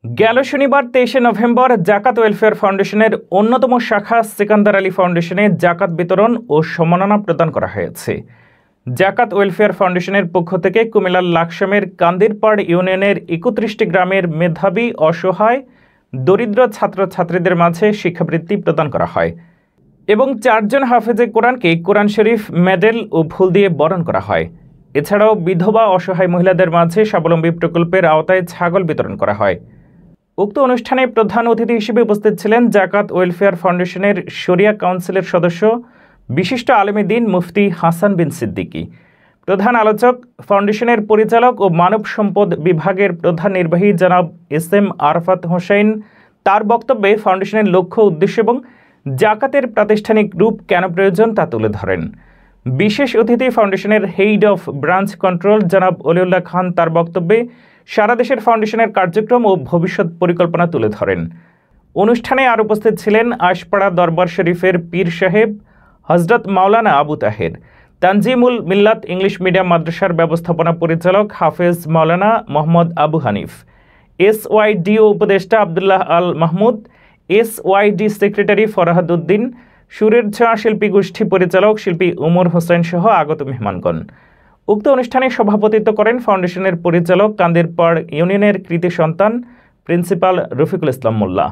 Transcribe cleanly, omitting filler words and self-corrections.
গেল শনিবার ২৩শে নভেম্বর জাকাত ওয়েলফেয়ার ফাউন্ডেশনের অন্যতম শাখা সিকান্দার আলী ফাউন্ডেশনে জাকাত বিতরণ ও সম্মাননা প্রদান করা হয়েছে। জাকাত ওয়েলফেয়ার ফাউন্ডেশনের পক্ষ থেকে কুমিল্লার লাকসামের কান্দিরপাড় ইউনিয়নের ৩১টি গ্রামের মেধাবী, অসহায়, দরিদ্র ছাত্রছাত্রীদের মাঝে শিক্ষাবৃত্তি প্রদান করা হয় এবং ৪ জন হাফেজে কোরআনকে কোরআন শরীফ, মেডেল ও ফুল দিয়ে বরণ করা হয়। এছাড়াও বিধবা, অসহায় মহিলাদের মাঝে স্বাবলম্বী প্রকল্পের আওতায় ছাগল বিতরণ করা হয়। উক্ত অনুষ্ঠানে প্রধান অতিথি হিসেবে উপস্থিত ছিলেন জাকাত ওয়েলফেয়ার ফাউন্ডেশনের শরিয়া কাউন্সিলের সদস্য, বিশিষ্ট আলেমে দ্বীন মুফতি হাসান বিন সিদ্দিকী। প্রধান আলোচক ফাউন্ডেশনের পরিচালক ও মানব সম্পদ বিভাগের প্রধান নির্বাহী জনাব এস.এম. আরাফাত হোসেন তার বক্তব্যে ফাউন্ডেশনের লক্ষ্য, উদ্দেশ্য এবং জাকাতের প্রাতিষ্ঠানিক রূপ কেন প্রয়োজন তা তুলে ধরেন। বিশেষ অতিথি ফাউন্ডেশনের হেড অফ ব্রাঞ্চ কন্ট্রোল জনাব অলিউল্লাহ খান তার বক্তব্যে সারা দেশের ফাউন্ডেশনের কার্যক্রম ও ভবিষ্যৎ পরিকল্পনা তুলে ধরেন। অনুষ্ঠানে আর উপস্থিত ছিলেন আশপাড়া দরবার শরীফের পীর সাহেব হজরত মাওলানা আবু তাহের, তানজিমুল মিল্লাত ইংলিশ মিডিয়াম মাদ্রাসার ব্যবস্থাপনা পরিচালক হাফেজ মাওলানা মোহাম্মদ আবু হানিফ, এসওয়াইডিও উপদেষ্টা আবদুল্লাহ আল মাহমুদ, এসওয়াইডি সেক্রেটারি ফরহাদ উদ্দিন, সুরের ছোঁয়া শিল্পী গোষ্ঠী পরিচালক শিল্পী উমর হোসেন সহ আগত মেহমানগণ। উক্ত অনুষ্ঠানে সভাপতিত্ব করেন ফাউন্ডেশনের পরিচালক, কান্দিরপাড় ইউনিয়নের কৃতি সন্তান প্রিন্সিপাল রফিকুল ইসলাম মোল্লা।